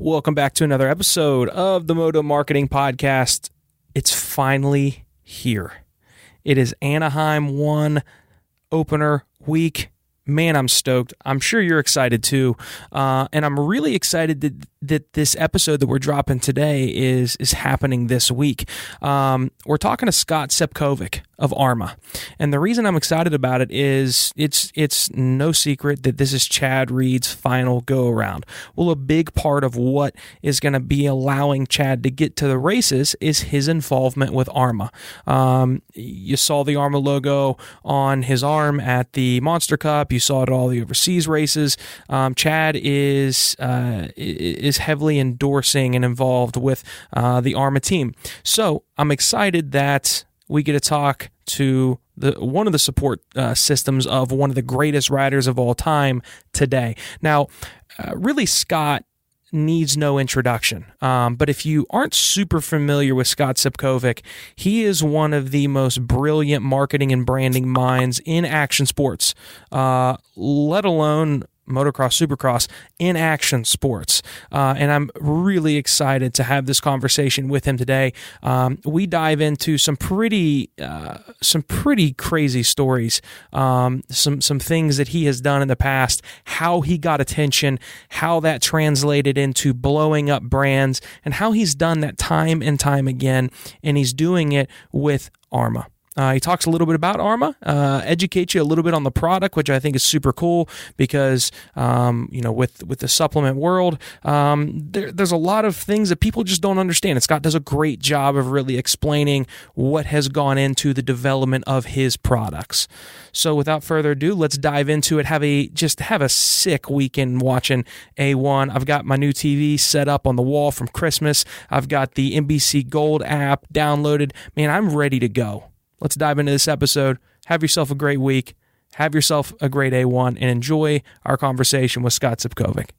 Welcome back to another episode of the Moto Marketing Podcast. It's finally here. It is Anaheim 1 opener week. Man, I'm stoked. I'm sure you're excited too. And I'm really excited that this episode that we're dropping today is happening this week. We're talking to Scott Sepkovic of Arma. And the reason I'm excited about it is it's no secret that this is Chad Reed's final go-around. Well, a big part of what is going to be allowing Chad to get to the races is his involvement with Arma. You saw the Arma logo on his arm at the Monster Cup. You saw it at all the overseas races. Chad is heavily endorsing and involved with the Arma team. So I'm excited that we get to talk to one of the support systems of one of the greatest riders of all time today. Now, really, Scott needs no introduction. But if you aren't super familiar with Scott Sepkovic, he is one of the most brilliant marketing and branding minds in action sports, let alone motocross, supercross, in action sports. And I'm really excited to have this conversation with him today. We dive into some pretty crazy stories, some things that he has done in the past, how he got attention, how that translated into blowing up brands, and how he's done that time and time again, and he's doing it with Arma. He talks a little bit about Arma, educates you a little bit on the product, which I think is super cool because, with the supplement world, there's a lot of things that people just don't understand. And Scott does a great job of really explaining what has gone into the development of his products. So without further ado, let's dive into it. Have a sick weekend watching A1. I've got my new TV set up on the wall from Christmas. I've got the NBC Gold app downloaded. Man, I'm ready to go. Let's dive into this episode. Have yourself a great week. Have yourself a great A1 and enjoy our conversation with Scott Sepkovic.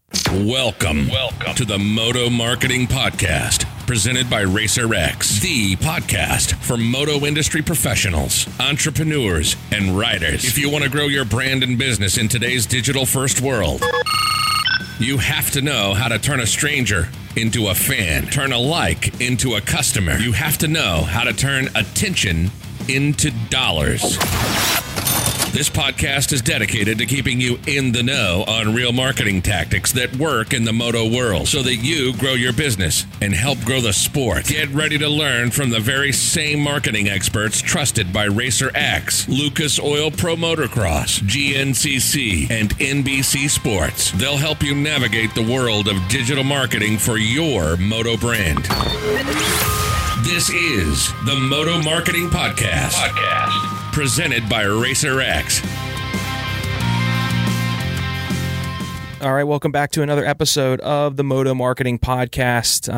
Welcome to the Moto Marketing Podcast, presented by RacerX, the podcast for moto industry professionals, entrepreneurs, and riders. If you want to grow your brand and business in today's digital-first world, you have to know how to turn a stranger into a fan, turn a like into a customer. You have to know how to turn attention into dollars. This podcast is dedicated to keeping you in the know on real marketing tactics that work in the moto world so that you grow your business and help grow the sport. Get ready to learn from the very same marketing experts trusted by RacerX, Lucas Oil Pro Motocross, GNCC, and NBC Sports. They'll help you navigate the world of digital marketing for your moto brand. This is the Moto Marketing Podcast, presented by RacerX. All right, welcome back to another episode of the Moto Marketing Podcast.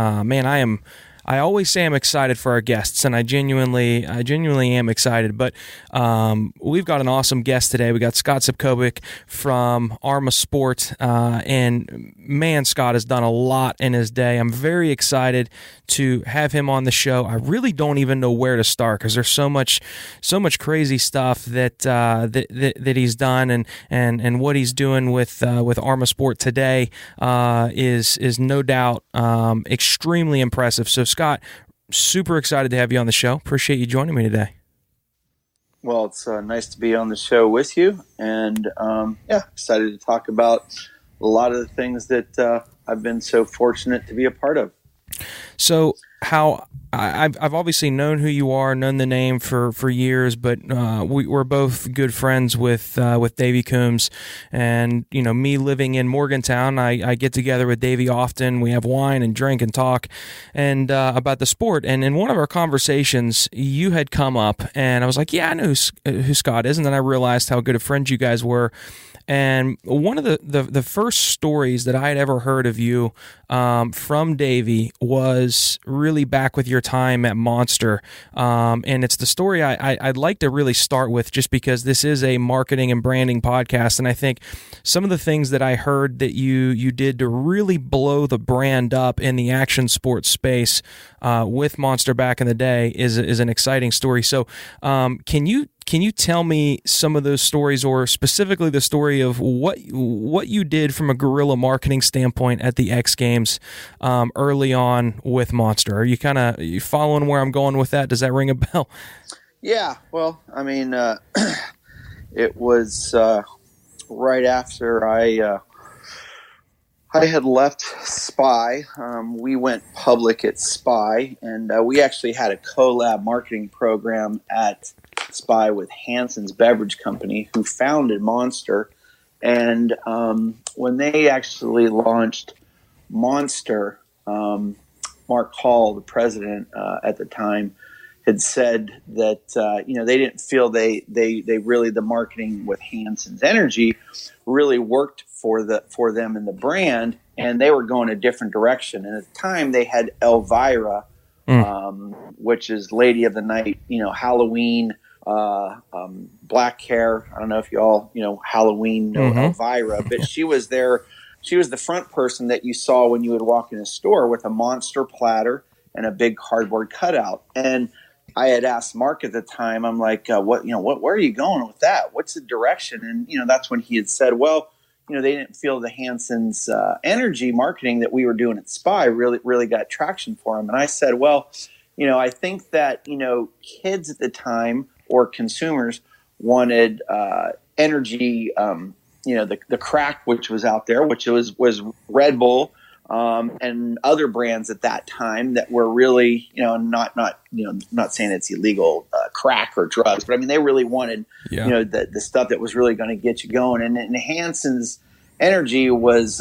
I always say I'm excited for our guests, and I genuinely am excited. But we've got an awesome guest today. We got Scott Sepkovic from Arma Sport, and man, Scott has done a lot in his day. I'm very excited to have him on the show. I really don't even know where to start because there's so much crazy stuff that he's done, and what he's doing with Arma Sport today is no doubt extremely impressive. So Scott, super excited to have you on the show. Appreciate you joining me today. Well, it's nice to be on the show with you, and excited to talk about a lot of the things that I've been so fortunate to be a part of. So how I've obviously known who you are, known the name for years, but we're both good friends with Davey Coombs, and me living in Morgantown, I get together with Davey often. We have wine and drink and talk and about the sport. And in one of our conversations, you had come up, and I was like, "Yeah, I know who Scott is," and then I realized how good of friends you guys were. And one of the first stories that I had ever heard of you from Davey was really back with your time at Monster. And it's the story I'd like to really start with, just because this is a marketing and branding podcast. And I think some of the things that I heard that you did to really blow the brand up in the action sports space with Monster back in the day is an exciting story. So can you can you tell me some of those stories, or specifically the story of what you did from a guerrilla marketing standpoint at the X Games early on with Monster? Are you following where I'm going with that? Does that ring a bell? Yeah, well, I mean, it was right after I had left Spy. We went public at Spy, and we actually had a collab marketing program at Spy with Hansen's Beverage Company, who founded Monster. And when they actually launched Monster, Mark Hall, the president at the time, had said that they didn't feel they really, the marketing with Hansen's Energy really worked for them and the brand, and they were going a different direction. And at the time, they had Elvira, which is Lady of the Night, Halloween, black hair. I don't know if you all Halloween know Elvira, but she was there. She was the front person that you saw when you would walk in a store with a Monster platter and a big cardboard cutout. And I had asked Mark at the time, I'm like, where are you going with that? What's the direction? And, that's when he had said, well, they didn't feel the Hansen's energy marketing that we were doing at Spy really got traction for him. And I said, well, I think that, kids at the time or consumers wanted energy, the crack, which was out there, which was Red Bull, and other brands at that time that were really, not saying it's illegal crack or drugs, but I mean, they really wanted, the stuff that was really going to get you going. And Hansen's Energy was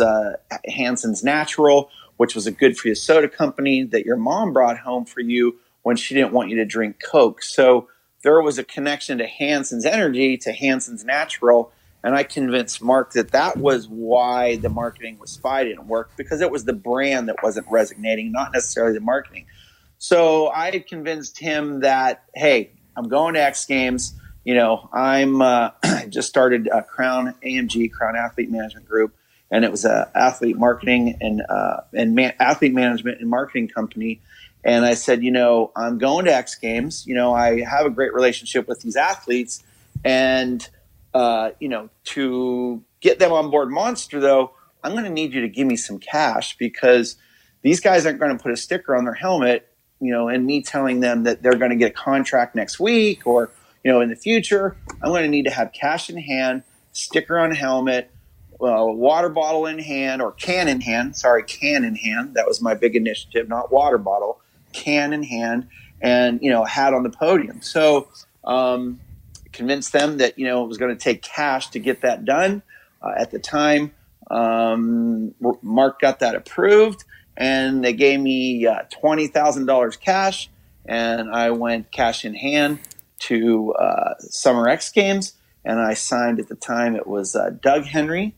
Hansen's Natural, which was a good for you soda company that your mom brought home for you when she didn't want you to drink Coke. So there was a connection to Hansen's Energy, to Hansen's Natural. And I convinced Mark that was why the marketing with Spy didn't work, because it was the brand that wasn't resonating, not necessarily the marketing. So I had convinced him that, hey, I'm going to X Games. I'm just started Crown Athlete Management Group, and it was a athlete marketing and athlete management and marketing company. And I said, I'm going to X Games. I have a great relationship with these athletes, and to get them on board Monster, though, I'm going to need you to give me some cash, because these guys aren't going to put a sticker on their helmet, and me telling them that they're going to get a contract next week or, in the future. I'm going to need to have cash in hand, sticker on helmet, water bottle in hand, or can in hand. Sorry, can in hand. That was my big initiative, not water bottle, can in hand, and, a hat on the podium. So, convinced them that it was going to take cash to get that done. At the time, Mark got that approved, and they gave me $20,000 cash, and I went cash in hand to Summer X Games, and I signed at the time. It was Doug Henry,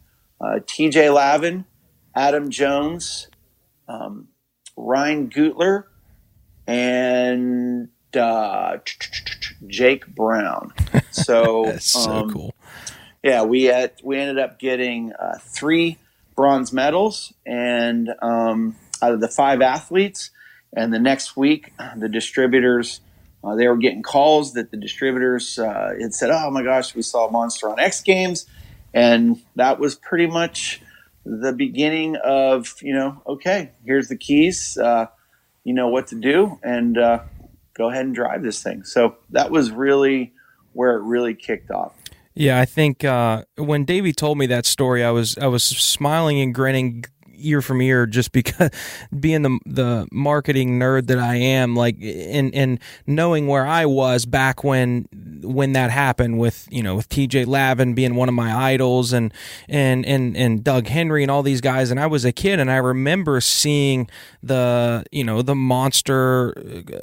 T.J. Lavin, Adam Jones, Ryan Gutler, and Jake Brown. So that's so cool. Yeah, we ended up getting 3 bronze medals, and out of the 5 athletes. And the next week, the distributors, they were getting calls that the distributors had said, "Oh my gosh, we saw Monster on X Games," and that was pretty much the beginning of okay, here's the keys, what to do, and go ahead and drive this thing. So that was really where it really kicked off. Yeah, I think when Davey told me that story, I was smiling and grinning ear from ear, just because being the marketing nerd that I am, like, and knowing where I was back when that happened with with TJ Lavin being one of my idols, and Doug Henry and all these guys, and I was a kid, and I remember seeing the the Monster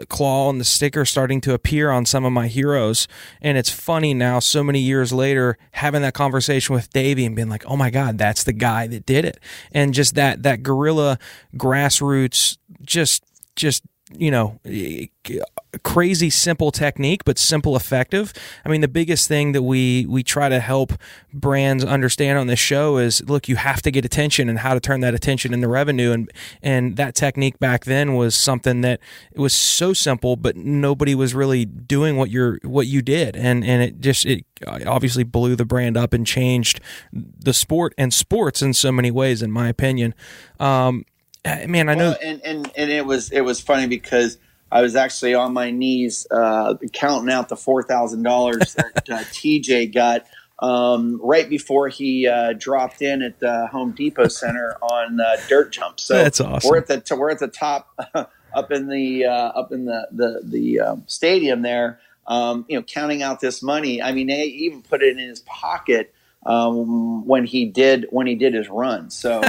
claw and the sticker starting to appear on some of my heroes. And it's funny now, so many years later, having that conversation with Davey and being like, oh my God, that's the guy that did it. And just that guerrilla grassroots, just crazy simple technique, but simple effective. I mean, the biggest thing that we try to help brands understand on this show is, look, you have to get attention and how to turn that attention into revenue. And that technique back then was something that it was so simple, but nobody was really doing what you did. And it obviously blew the brand up and changed the sport and sports in so many ways, in my opinion. Man, I know. Well, and it was funny because I was actually on my knees counting out the $4,000 that TJ got right before he dropped in at the Home Depot Center on dirt jumps. So that's awesome. We're at the top up in the stadium there. Counting out this money. I mean, they even put it in his pocket when he did his run. So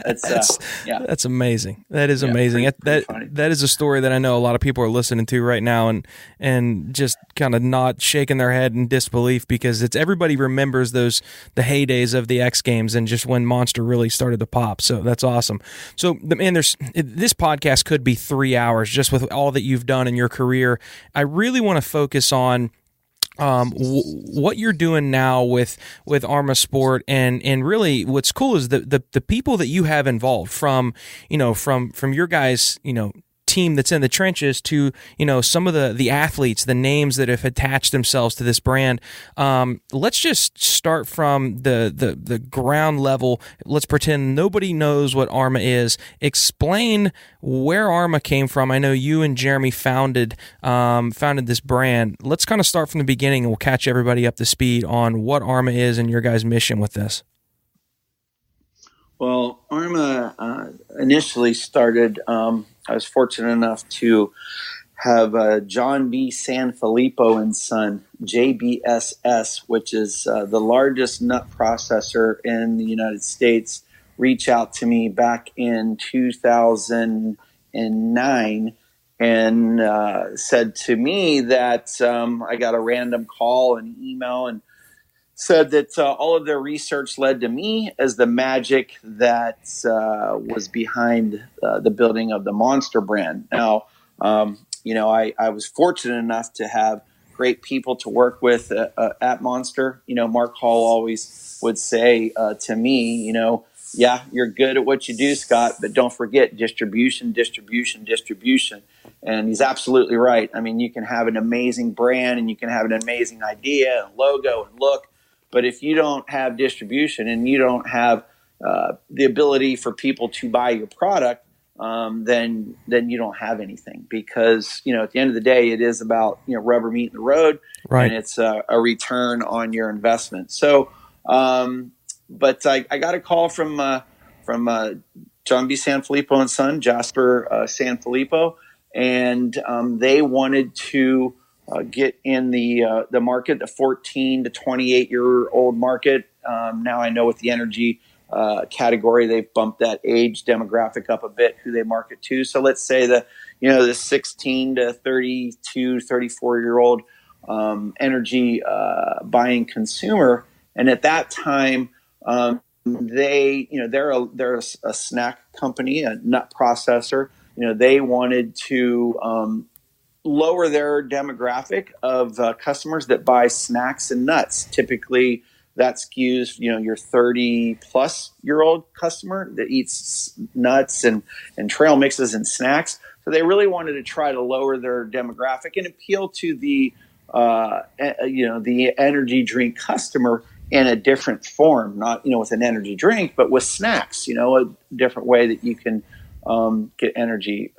that's amazing. That is amazing. That is a story that I know a lot of people are listening to right now and just kind of not shaking their head in disbelief, because everybody remembers the heydays of the X Games and just when Monster really started to pop. So that's awesome. So man, this podcast could be 3 hours just with all that you've done in your career. I really want to focus on what you're doing now with Arma Sport, and really what's cool is the people that you have involved from your guys, team that's in the trenches to some of the athletes, the names that have attached themselves to this brand. Let's just start from the ground level. Let's pretend nobody knows what Arma is. Explain where Arma came from. I know you and Jeremy founded this brand. Let's kind of start from the beginning, and we'll catch everybody up to speed on what Arma is and your guys' mission with this. Well, Arma initially started. I was fortunate enough to have John B. Sanfilippo and Son, JBSS, which is the largest nut processor in the United States, reach out to me back in 2009 and said to me that I got a random call and email and said that all of their research led to me as the magic that was behind the building of the Monster brand. Now, I was fortunate enough to have great people to work with at Monster. Mark Hall always would say to me, yeah, you're good at what you do, Scott, but don't forget distribution. And he's absolutely right. I mean, you can have an amazing brand and you can have an amazing idea and logo and look, but if you don't have distribution and you don't have the ability for people to buy your product, then you don't have anything. Because at the end of the day, it is about rubber meeting the road, right? And it's a return on your investment. So, but I got a call from John B. Sanfilippo and Son, Jasper Sanfilippo, and they wanted to get in the market, the 14 to 28-year-old market. Now I know with the energy category, they've bumped that age demographic up a bit, who they market to. So let's say the 16 to 32, 34-year-old energy buying consumer. And at that time, they're a snack company, a nut processor. They wanted to lower their demographic of customers that buy snacks and nuts. Typically, that skews, your 30-plus-year-old customer that eats nuts and trail mixes and snacks. So they really wanted to try to lower their demographic and appeal to the energy drink customer in a different form, not with an energy drink, but with snacks. A different way that you can get energy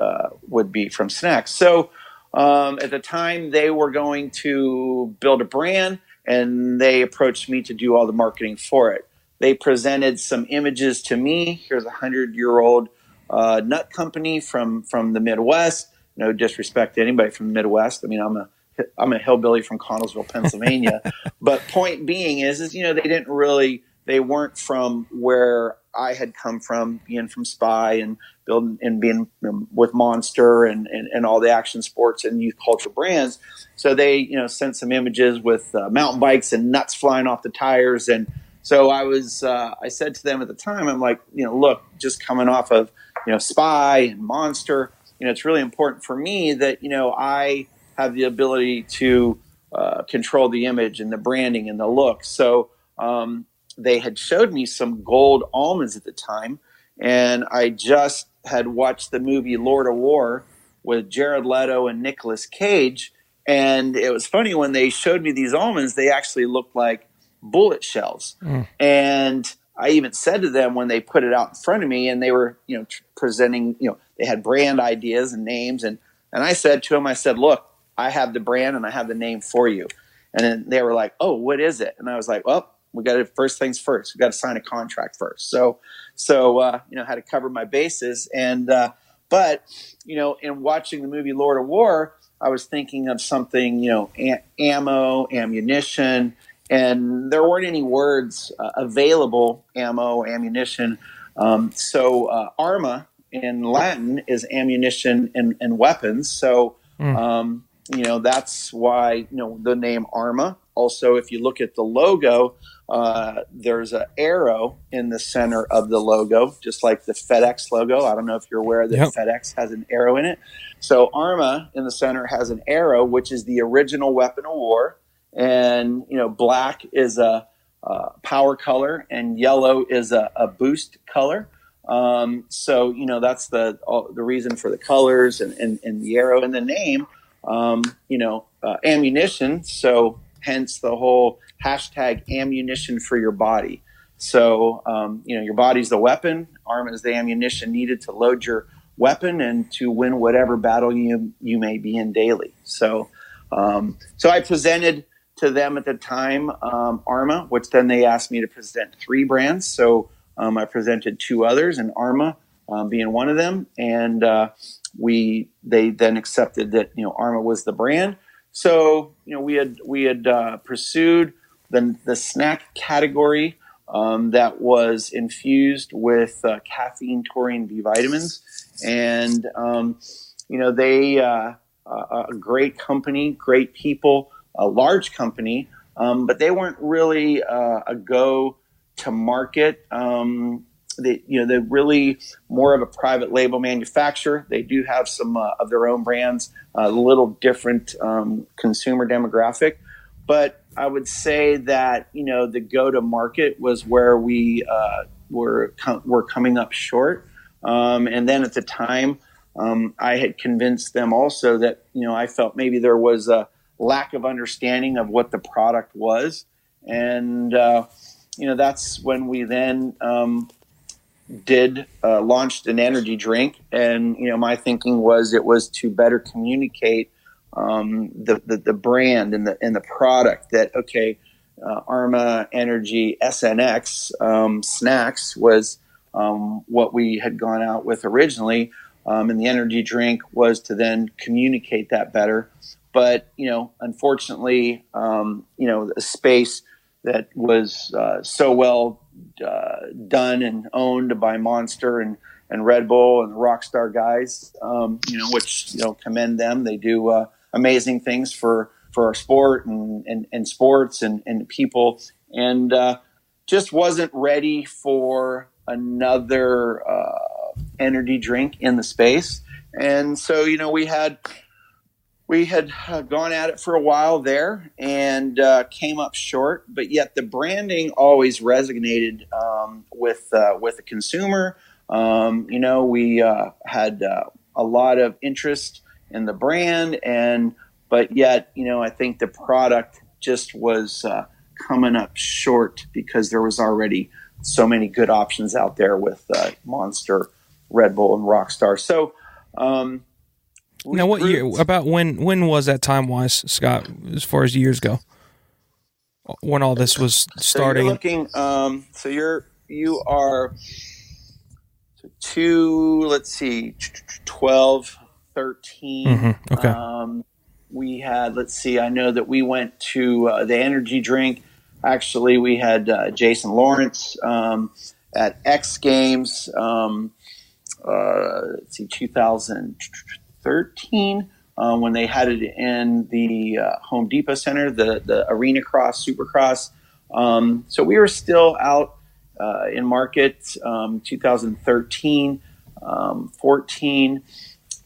would be from snacks. So at the time, they were going to build a brand, and they approached me to do all the marketing for it. They presented some images to me. Here's a 100-year-old nut company from the Midwest. No disrespect to anybody from the Midwest. I mean, I'm a hillbilly from Connellsville, Pennsylvania. But point being is they weren't from where I had come from, being from Spy and building and being with Monster and all the action sports and youth culture brands. So they, sent some images with mountain bikes and nuts flying off the tires. And so I said to them at the time, I'm like, look, just coming off of, Spy and Monster, it's really important for me that, I have the ability to control the image and the branding and the look. So they had showed me some gold almonds at the time, and I just had watched the movie Lord of War with Jared Leto and Nicolas Cage. And it was funny, when they showed me these almonds, they actually looked like bullet shells. And I even said to them when they put it out in front of me, and they were, presenting, they had brand ideas and names. And I said to them, I said, look, I have the brand and I have the name for you. And then they were like, oh, what is it? And I was like, well, we got to, first things first, we got to sign a contract first. So had to cover my bases. And, but, in watching the movie Lord of War, I was thinking of something, ammo, ammunition, and there weren't any words available, ammo, ammunition. So Arma in Latin is ammunition and weapons. So, that's why, the name Arma. Also, if you look at the logo, there's an arrow in the center of the logo, just like the FedEx logo. I don't know if you're aware that FedEx has an arrow in it. So Arma in the center has an arrow, which is the original weapon of war. And, black is a power color and yellow is a boost color. So, that's the reason for the colors and the arrow and the name, ammunition. So hence the whole hashtag ammunition for your body. So, your body's the weapon. Arma is the ammunition needed to load your weapon and to win whatever battle you may be in daily. So I presented to them at the time Arma, which then they asked me to present 3 brands. So I presented 2 others, and Arma being one of them. And they then accepted that Arma was the brand. So we had pursued the snack category that was infused with caffeine, taurine, B vitamins, and they a great company, great people, a large company, but they weren't really a go to market. They're really more of a private label manufacturer. They do have some of their own brands, a little different consumer demographic. But I would say that, the go-to-market was where we were coming up short. And then at the time, I had convinced them also that, I felt maybe there was a lack of understanding of what the product was. And, that's when we then launched an energy drink. And, my thinking was it was to better communicate the brand and the product that, Arma Energy SNX snacks was what we had gone out with originally. And the energy drink was to then communicate that better. But, unfortunately, a space that was so well done and owned by Monster and Red Bull and the Rockstar guys, which, commend them. They do amazing things for our sport and sports and people, and just wasn't ready for another energy drink in the space. And so, we had gone at it for a while there and came up short, but yet the branding always resonated with the consumer. We had a lot of interest in the brand, but yet, I think the product just was coming up short because there was already so many good options out there with Monster, Red Bull, and Rockstar. So, now, what year? About when was that time wise, Scott? As far as years go, when all this was starting. So you're looking. You are 12, 13. Mm-hmm. Okay. We had. I know that we went to the energy drink. Actually, we had Jason Lawrence at X Games. 2013 when they had it in the Home Depot Center, the Arena Cross, Supercross. So we were still out in market 2013, 14,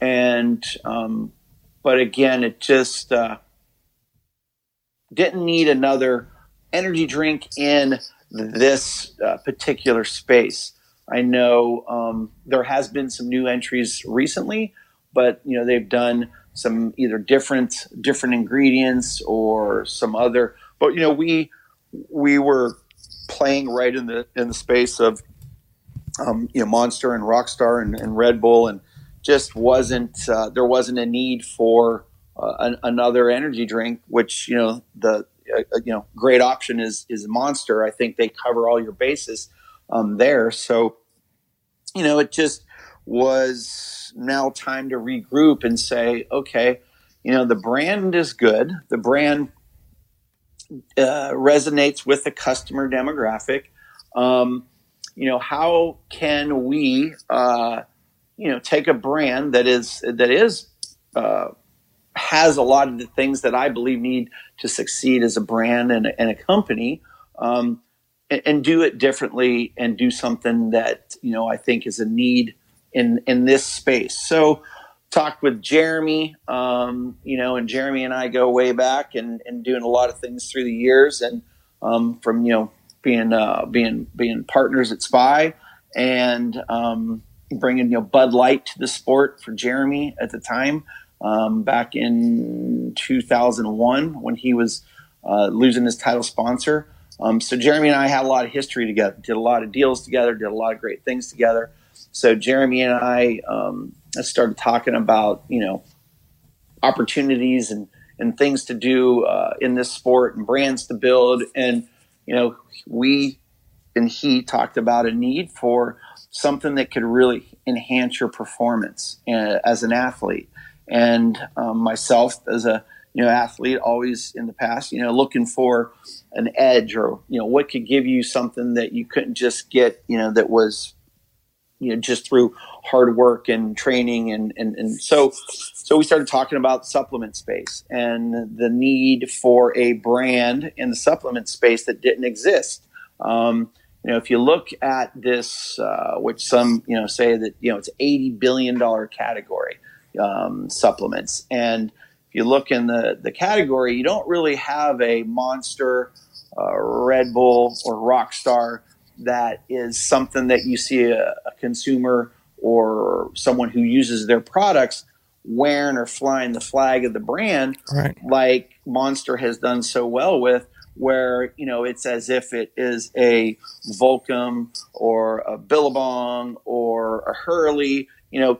and but again, it just didn't need another energy drink in this particular space. I know there has been some new entries recently, but they've done some either different ingredients or some other. But we were playing right in the space of Monster and Rockstar and Red Bull, and just there wasn't a need for another energy drink, which the great option is Monster. I think they cover all your bases there. So it just was now time to regroup and say, okay, the brand is good. The brand resonates with the customer demographic. How can we take a brand that has a lot of the things that I believe need to succeed as a brand and a company, and do it differently and do something that I think is a need in this space. So talked with Jeremy, and Jeremy and I go way back and doing a lot of things through the years, and from being partners at Spy, and bringing Bud Light to the sport for Jeremy at the time, back in 2001 when he was losing his title sponsor. So Jeremy and I had a lot of history together, did a lot of deals together, did a lot of great things together. So Jeremy and I started talking about opportunities and things to do in this sport and brands to build, and he talked about a need for something that could really enhance your performance as an athlete. And myself as a athlete, always in the past, looking for an edge, or what could give you something that you couldn't just get, that was just through hard work and training, and so we started talking about supplement space and the need for a brand in the supplement space that didn't exist. If you look at this, which some say that it's $80 billion category, supplements, and if you look in the category, you don't really have a Monster, Red Bull, or Rockstar that is something that you see a consumer or someone who uses their products wearing or flying the flag of the brand, right, like Monster has done so well with, where it's as if it is a Volcom or a Billabong or a Hurley.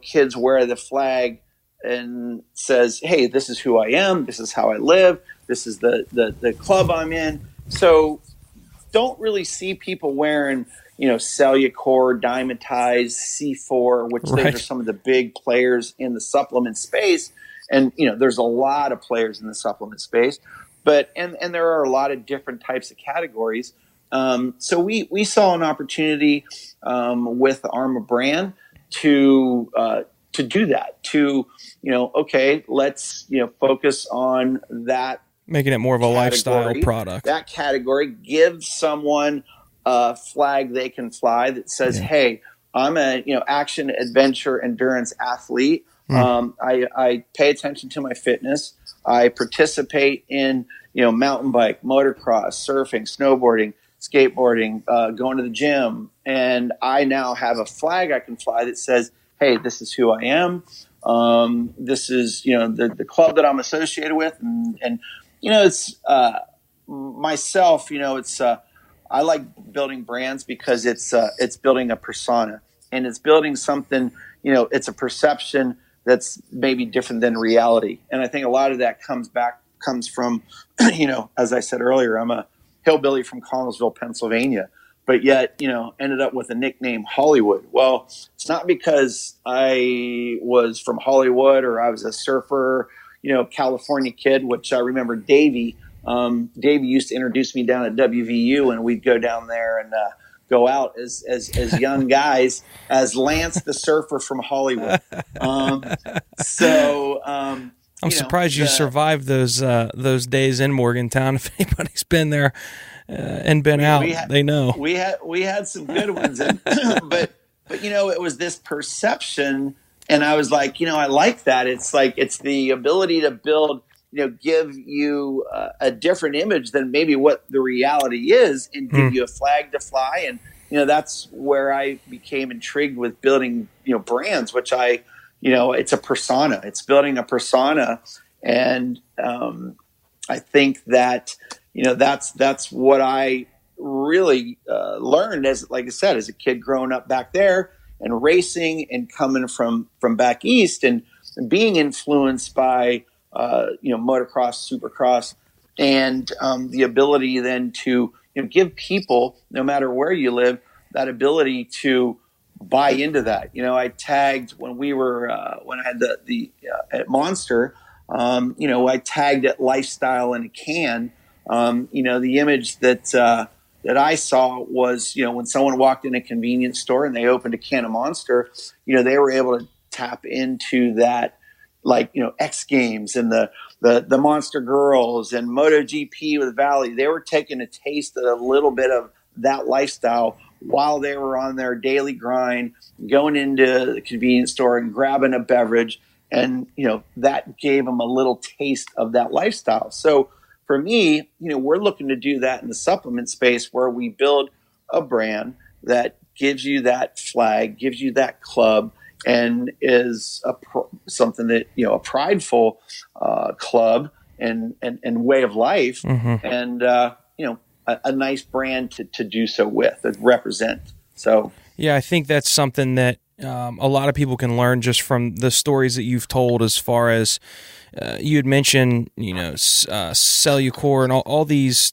Kids wear the flag and says, hey, this is who I am, this is how I live, this is the club I'm in. So don't really see people wearing Cellucor, Dymatize, C4, which right, those are some of the big players in the supplement space. And there's a lot of players in the supplement space, but and there are a lot of different types of categories. So we saw an opportunity with the Arma brand to do that, okay, let's focus on that, making it more of a lifestyle product. That category gives someone a flag they can fly that says, hey, I'm a action, adventure, endurance athlete. I pay attention to my fitness. I participate in mountain bike, motocross, surfing, snowboarding, skateboarding, going to the gym, and I now have a flag I can fly that says, hey, this is who I am. This is the club that I'm associated with, and it's myself. It's I like building brands because it's building a persona, and it's building something. It's a perception that's maybe different than reality, and I think a lot of that comes from as I said earlier, I'm a hillbilly from Connellsville, Pennsylvania, but yet ended up with a nickname Hollywood. Well, it's not because I was from Hollywood or I was a surfer, California kid, which I remember Davey used to introduce me down at WVU, and we'd go down there and go out as young guys as Lance the surfer from Hollywood. I'm surprised you survived those days in Morgantown. If anybody's been there and been out, they know. We had some good ones, but it was this perception And I was like, I like that. It's like, it's the ability to build, give you a different image than maybe what the reality is, and give you a flag to fly. And, that's where I became intrigued with building, brands, which it's a persona. It's building a persona. And I think that, that's what I really learned as, like I said, as a kid growing up back there and racing and coming from back east and being influenced by, motocross, supercross, and the ability then to give people, no matter where you live, that ability to buy into that. I tagged when we were when I had the at Monster. I tagged it lifestyle in a can. The image that I saw was, when someone walked in a convenience store and they opened a can of Monster, they were able to tap into that, like, X Games and the Monster Girls and MotoGP with Valley. They were taking a taste of a little bit of that lifestyle while they were on their daily grind, going into the convenience store and grabbing a beverage. And, that gave them a little taste of that lifestyle. So for me, we're looking to do that in the supplement space, where we build a brand that gives you that flag, gives you that club, and is something that, a prideful club and way of life, and, a nice brand to do so with, that represent. So, yeah, I think that's something that a lot of people can learn just from the stories that you've told, as far as you had mentioned, Cellucor and all these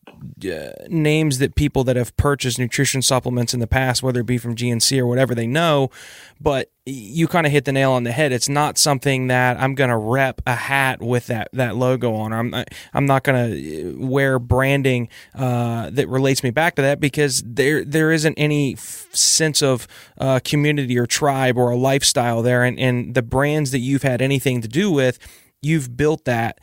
names that people that have purchased nutrition supplements in the past, whether it be from GNC or whatever, they know. But you kind of hit the nail on the head. It's not something that I'm going to rep a hat with that logo on. I'm not going to wear branding that relates me back to that, because there isn't any sense of community or tribe or a lifestyle there. And the brands that you've had anything to do with, you've built that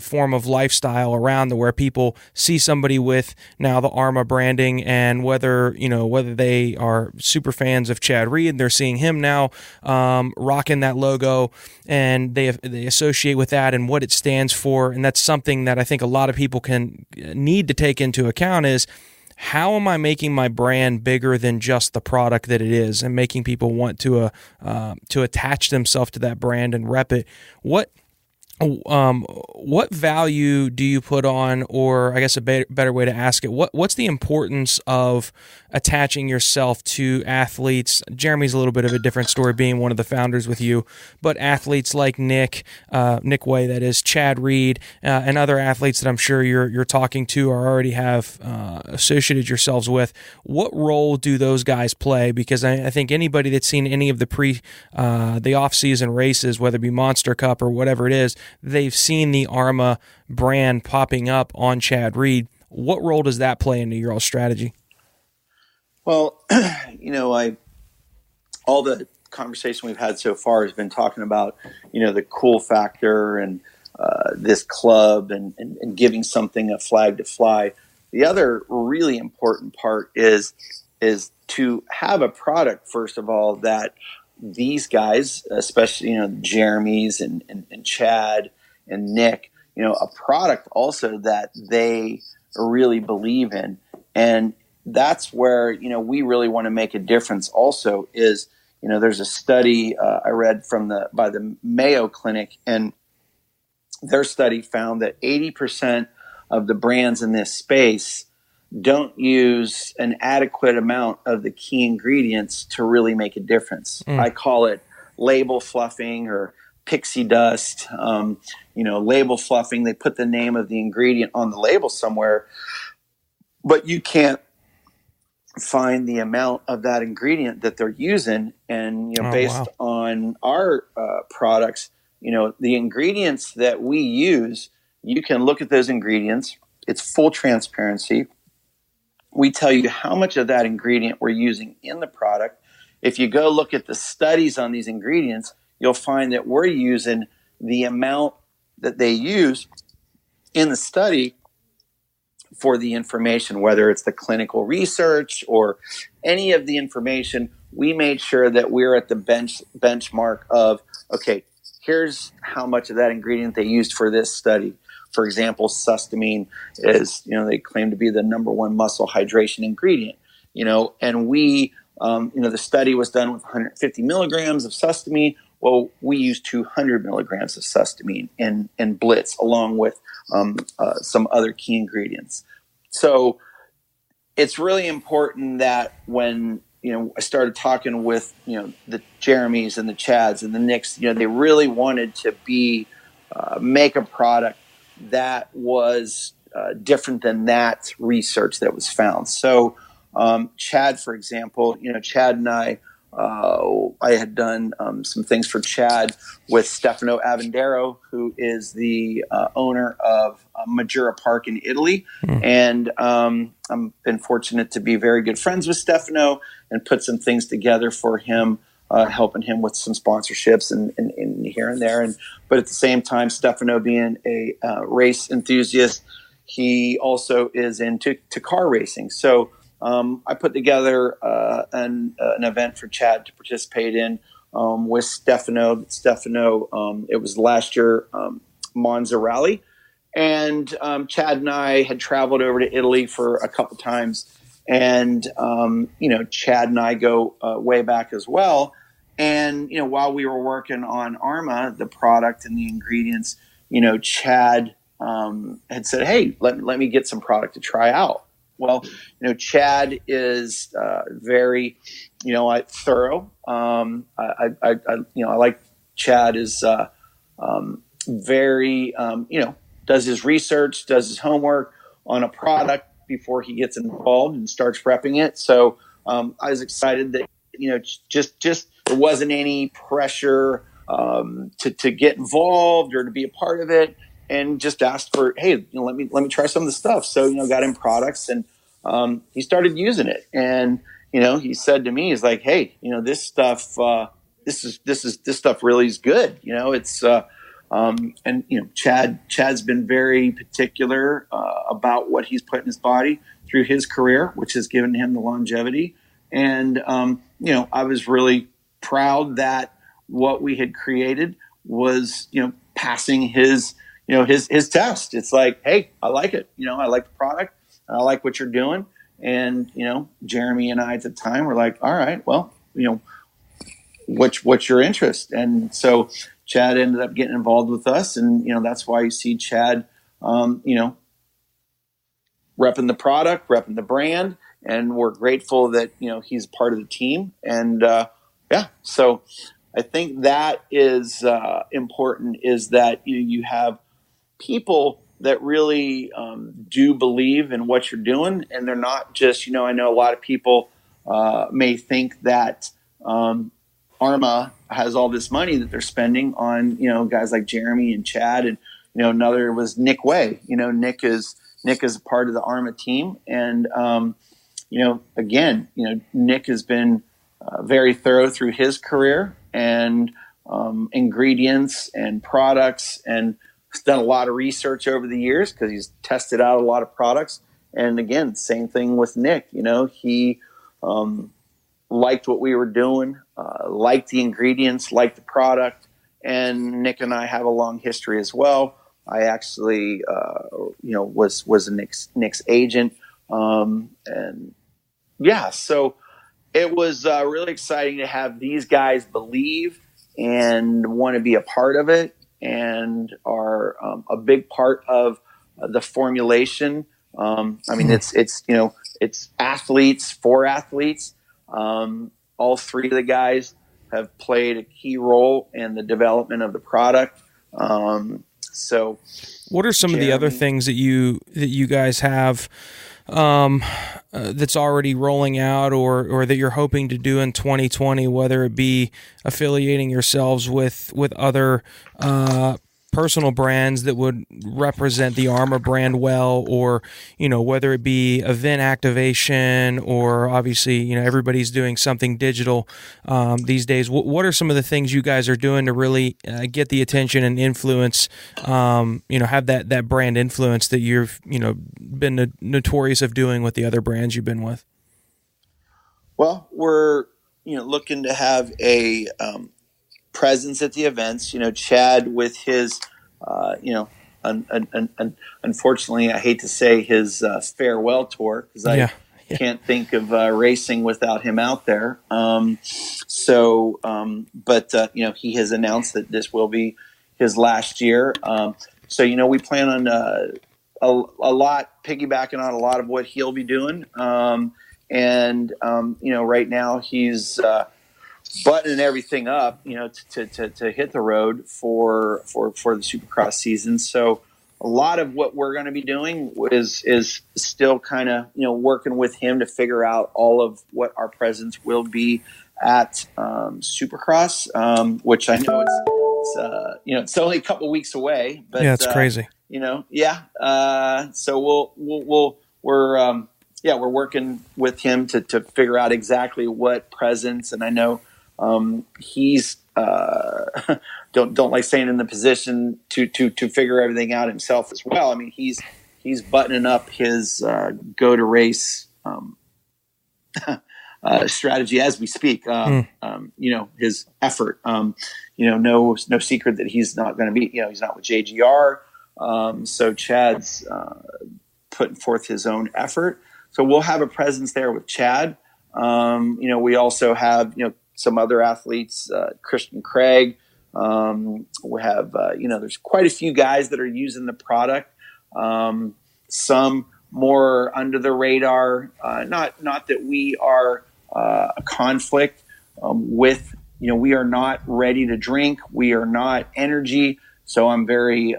form of lifestyle around, where people see somebody with now the Arma branding, and whether they are super fans of Chad Reed, they're seeing him now rocking that logo, and they associate with that and what it stands for. And that's something that I think a lot of people need to take into account is, how am I making my brand bigger than just the product that it is, and making people want to attach themselves to that brand and rep it? What value do you put on, or I guess a better way to ask it, what's the importance of attaching yourself to athletes? Jeremy's a little bit of a different story, being one of the founders with you, but athletes like Nick Way, that is, Chad Reed, and other athletes that I'm sure you're talking to or already have associated yourselves with. What role do those guys play? Because I think anybody that's seen any of the off-season races, whether it be Monster Cup or whatever it is, they've seen the Arma brand popping up on Chad Reed. What role does that play into your all strategy? Well, all the conversation we've had so far has been talking about, the cool factor and this club and giving something a flag to fly. The other really important part is to have a product, first of all, that these guys, especially, Jeremy's and Chad and Nick, a product also that they really believe in. And that's where, we really want to make a difference also is, there's a study I read by the Mayo Clinic, and their study found that 80% of the brands in this space don't use an adequate amount of the key ingredients to really make a difference. I call it label fluffing or pixie dust. Label fluffing, they put the name of the ingredient on the label somewhere, but you can't find the amount of that ingredient that they're using. And, based on our products, the ingredients that we use, you can look at those ingredients. It's full transparency. We tell you how much of that ingredient we're using in the product. If you go look at the studies on these ingredients, you'll find that we're using the amount that they use in the study for the information, whether it's the clinical research or any of the information. we made sure that we're at the benchmark of, okay, here's how much of that ingredient they used for this study. For example, sustamine is, they claim to be the number one muscle hydration ingredient, and we, the study was done with 150 milligrams of sustamine. Well, we used 200 milligrams of sustamine in Blitz, along with some other key ingredients. So it's really important that when, I started talking with, the Jeremys and the Chads and the Nicks, they really wanted to make a product that was different than that research that was found. So Chad, for example, Chad and I had done some things for Chad with Stefano Avendero, who is the owner of Maggiora Park in Italy. And I've been fortunate to be very good friends with Stefano and put some things together for him, helping him with some sponsorships and here and there. But at the same time, Stefano being a race enthusiast, he also is into car racing. So I put together an event for Chad to participate in with Stefano. It was last year, Monza Rally. And Chad and I had traveled over to Italy for a couple times. And, Chad and I go way back as well. And, while we were working on Arma, the product and the ingredients, Chad had said, hey, let me get some product to try out. Well, Chad is very, thorough. I like Chad is very, does his research, does his homework on a product before he gets involved and starts prepping it. So I was excited that, just there wasn't any pressure to get involved or to be a part of it. And just asked for, hey, let me try some of the stuff. So, got him products, and he started using it. And he said to me, he's like, hey, this stuff, this stuff really is good. It's Chad's been very particular about what he's put in his body through his career, which has given him the longevity. And I was really proud that what we had created was passing his his test. It's like, hey, I like it. I like the product. I like what you're doing. And, Jeremy and I at the time were like, all right, well, what's your interest? And so Chad ended up getting involved with us. And, that's why you see Chad, repping the product, repping the brand. And we're grateful that, he's part of the team. And, so I think that is important, is that you have people that really do believe in what you're doing, and they're not just, I know a lot of people may think that Arma has all this money that they're spending on, guys like Jeremy and Chad, and another was Nick Way. Nick is a part of the Arma team, and again, Nick has been very thorough through his career, and ingredients and products, and he's done a lot of research over the years because he's tested out a lot of products. And again, same thing with Nick. He liked what we were doing, liked the ingredients, liked the product. And Nick and I have a long history as well. I actually, was a Nick's agent. So it was really exciting to have these guys believe and want to be a part of it, and are a big part of the formulation. It's athletes for athletes. All three of the guys have played a key role in the development of the product. So what are some of the other things that you guys have that's already rolling out, or that you're hoping to do in 2020, whether it be affiliating yourselves with other personal brands that would represent the Arma brand well, or whether it be event activation, or obviously everybody's doing something digital these days. What are some of the things you guys are doing to really get the attention and influence, have that brand influence that you've been notorious of doing with the other brands you've been with? Well, we're looking to have a presence at the events. Chad with his, unfortunately, I hate to say his farewell tour, because I can't think of racing without him out there. But he has announced that this will be his last year. So we plan on a lot piggybacking on a lot of what he'll be doing. Right now he's buttoning everything up, to hit the road for the Supercross season. So a lot of what we're going to be doing is still kind of, working with him to figure out all of what our presence will be at Supercross, which I know it's only a couple weeks away, but yeah, it's crazy. So we're working with him to figure out exactly what presence, and I know he's don't like saying in the position to figure everything out himself as well. I mean, he's buttoning up his go to race strategy as we speak. His effort. No secret that he's not going to be. He's not with JGR. So Chad's putting forth his own effort. So we'll have a presence there with Chad. We also have some other athletes, Christian Craig. We have there's quite a few guys that are using the product. Some more under the radar. Not that we are a conflict with. We are not ready to drink. We are not energy. So I'm very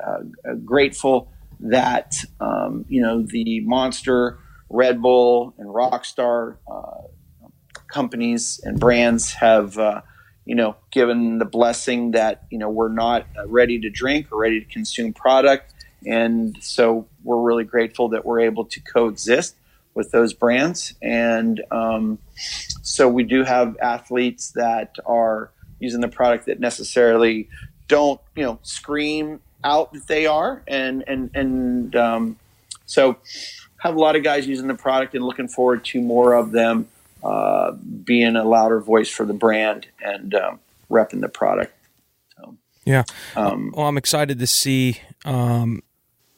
grateful that the Monster, Red Bull, and Rockstar companies and brands have given the blessing that we're not ready to drink or ready to consume product, and so we're really grateful that we're able to coexist with those brands. And so we do have athletes that are using the product that necessarily don't scream out that they are, and so have a lot of guys using the product, and looking forward to more of them being a louder voice for the brand and repping the product. So, yeah. Well, I'm excited to see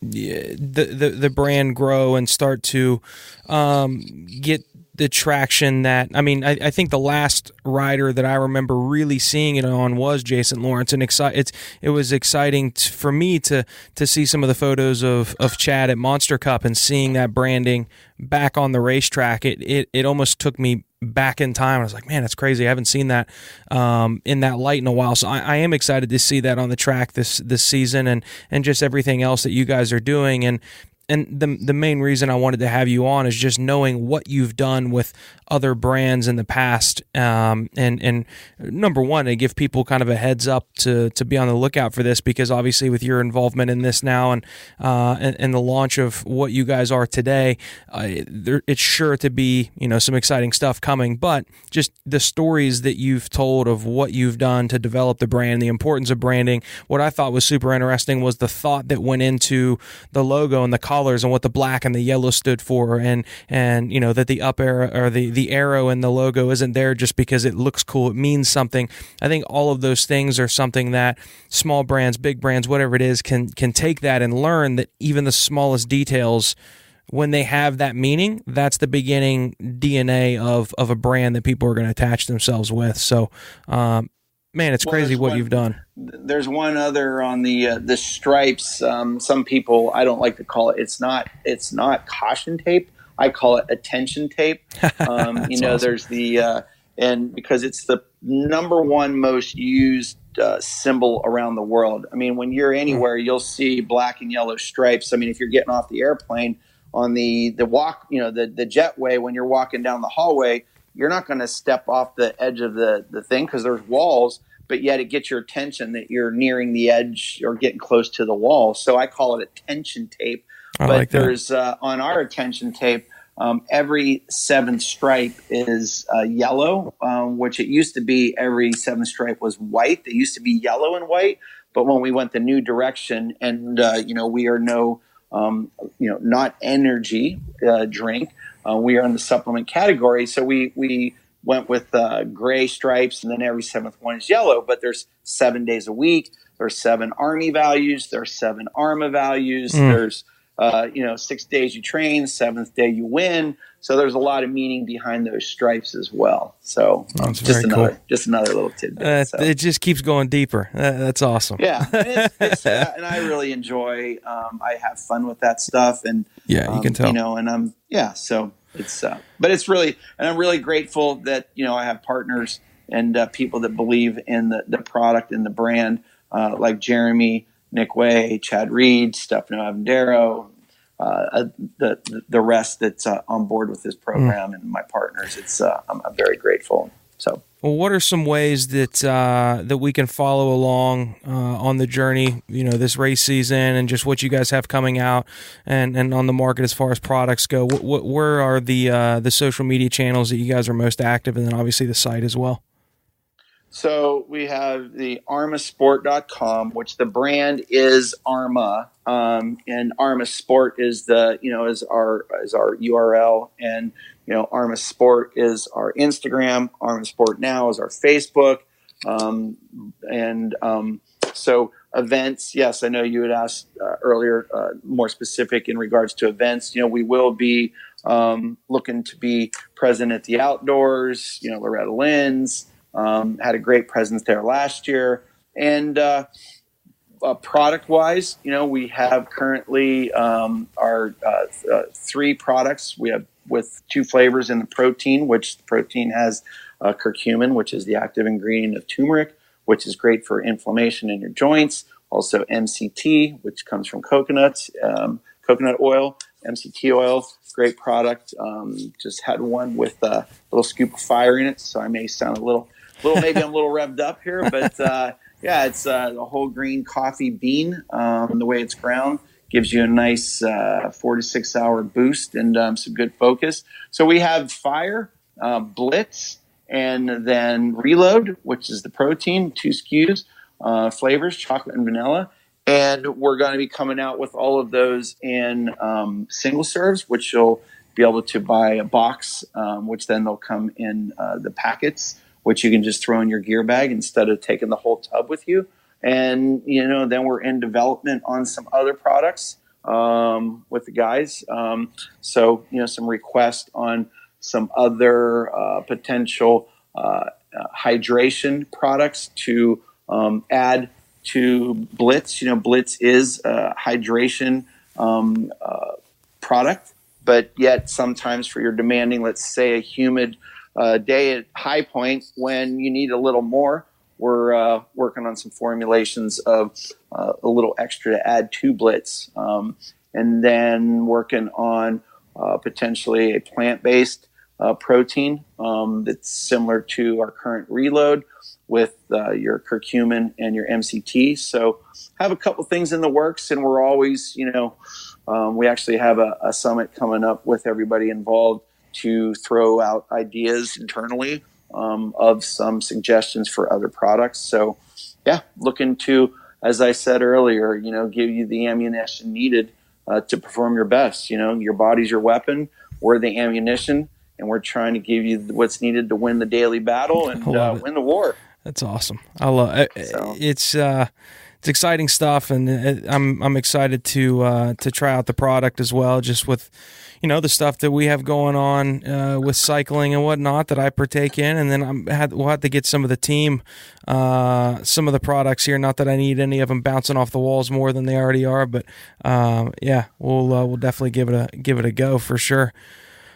the brand grow and start to get the traction that, I think the last rider that I remember really seeing it on was Jason Lawrence, and it was exciting for me to see some of the photos of Chad at Monster Cup and seeing that branding back on the racetrack. It almost took me back in time. I was like, man, that's crazy. I haven't seen that in that light in a while. So I am excited to see that on the track this season, and just everything else that you guys are doing. And the main reason I wanted to have you on is just knowing what you've done with other brands in the past, and number one, to give people kind of a heads up to be on the lookout for this, because obviously with your involvement in this now and the launch of what you guys are today, it's sure to be some exciting stuff coming. But just the stories that you've told of what you've done to develop the brand, the importance of branding. What I thought was super interesting was the thought that went into the logo and the colors and what the black and the yellow stood for, and that the up arrow or the arrow in the logo isn't there just because it looks cool. It means something. I think all of those things are something that small brands, big brands, whatever it is, can take that and learn that even the smallest details, when they have that meaning, that's the beginning DNA of a brand that people are going to attach themselves with. So, man, it's crazy what you've done. There's one other on the stripes. Some people, I don't like to call it. It's not caution tape. I call it attention tape. Awesome. There's and because it's the number one most used symbol around the world. When you're anywhere, you'll see black and yellow stripes. If you're getting off the airplane on the walk, the jetway, when you're walking down the hallway, you're not going to step off the edge of the thing because there's walls, but yet it gets your attention that you're nearing the edge or getting close to the wall. So I call it attention tape. There's on our attention tape, every seventh stripe is yellow, which it used to be every seventh stripe was white. They used to be yellow and white, but when we went the new direction, and we are not energy drink, we are in the supplement category. So we went with gray stripes, and then every seventh one is yellow. But there's 7 days a week. There's 7 Army values. There's 7 Arma values. There's 6 days you train, 7th day you win. So there's a lot of meaning behind those stripes as well. So just another little tidbit. It just keeps going deeper. That's awesome. Yeah, and I really enjoy. I have fun with that stuff, and you can tell. So it's but it's really, and I'm really grateful that I have partners and people that believe in the product and the brand, like Jeremy, Nick Way, Chad Reed, Stefano Avendero, the rest that's on board with this program, and my partners. I'm very grateful. So, well, what are some ways that we can follow along on the journey? This race season and just what you guys have coming out and on the market as far as products go. Where are the social media channels that you guys are most active, and then obviously the site as well? So we have the armasport.com, which the brand is Arma, and Arma Sport is is our URL, and Arma Sport is our Instagram. Arma Sport Now is our Facebook, so events. Yes, I know you had asked earlier, more specific in regards to events. We will be looking to be present at the outdoors. Loretta Lynn's. Had a great presence there last year. And product-wise, we have currently our 3 products. We have with 2 flavors in the protein, which the protein has curcumin, which is the active ingredient of turmeric, which is great for inflammation in your joints. Also MCT, which comes from coconut oil, MCT oil. Great product. Just had one with a little scoop of fire in it, so I may sound maybe I'm a little revved up here, but it's a whole green coffee bean. The way it's ground gives you a nice 4 to 6 hour boost and some good focus. So we have Fire, Blitz, and then Reload, which is the protein, 2 SKUs, flavors, chocolate and vanilla. And we're going to be coming out with all of those in single serves, which you'll be able to buy a box, which then they'll come in the packets, which you can just throw in your gear bag instead of taking the whole tub with you. And, then we're in development on some other products with the guys. So, some requests on some other potential hydration products to add to Blitz. Blitz is a hydration product, but yet sometimes for your demanding, let's say a humid day at High Point when you need a little more, we're working on some formulations of a little extra to add to Blitz, and then working on potentially a plant-based protein that's similar to our current Reload with your curcumin and your MCT. So have a couple things in the works, and we're always, we actually have a summit coming up with everybody involved to throw out ideas internally of some suggestions for other products. So, looking to, as I said earlier, give you the ammunition needed to perform your best. Your body's your weapon. We're the ammunition, and we're trying to give you what's needed to win the daily battle and win the war. That's awesome. I love it. It's exciting stuff, and I'm excited to try out the product as well, just with the stuff that we have going on with cycling and whatnot that I partake in, and then we'll have to get some of the team, some of the products here. Not that I need any of them bouncing off the walls more than they already are, but we'll definitely give it a go for sure.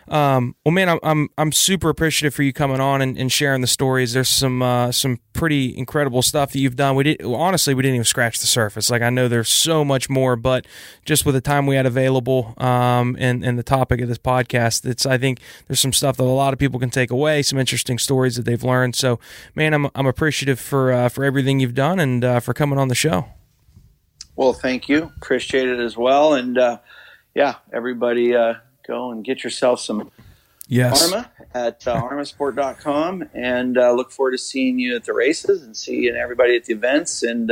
Well, man, I'm super appreciative for you coming on and sharing the stories. There's some pretty incredible stuff that you've done. We didn't even scratch the surface. Like, I know there's so much more, but just with the time we had available, and the topic of this podcast, I think there's some stuff that a lot of people can take away, some interesting stories that they've learned. So, man, I'm appreciative for everything you've done and for coming on the show. Well, thank you. Appreciate it as well. And everybody. Go and get yourself some Arma at armasport.com, and look forward to seeing you at the races and seeing everybody at the events. And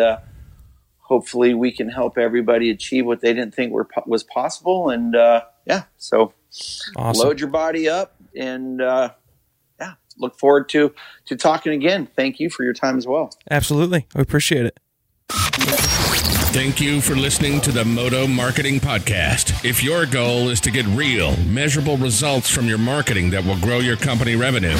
hopefully we can help everybody achieve what they didn't think was possible. And so awesome. Load your body up and look forward to talking again. Thank you for your time as well. Absolutely. We appreciate it. Thank you for listening to the Moto Marketing Podcast. If your goal is to get real, measurable results from your marketing that will grow your company revenue,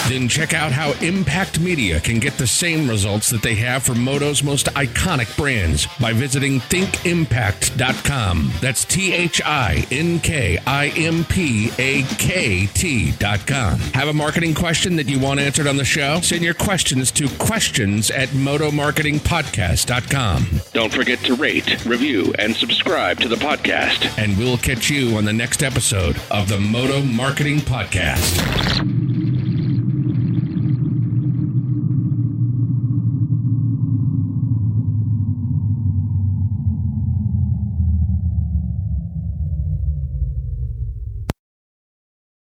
then check out how Impakt Media can get the same results that they have for Moto's most iconic brands by visiting thinkimpact.com. That's THINKIMPAKT.com. Have a marketing question that you want answered on the show? Send your questions to questions@motomarketingpodcast.com. Don't forget to rate, review, and subscribe to the podcast. And we'll catch you on the next episode of the Moto Marketing Podcast.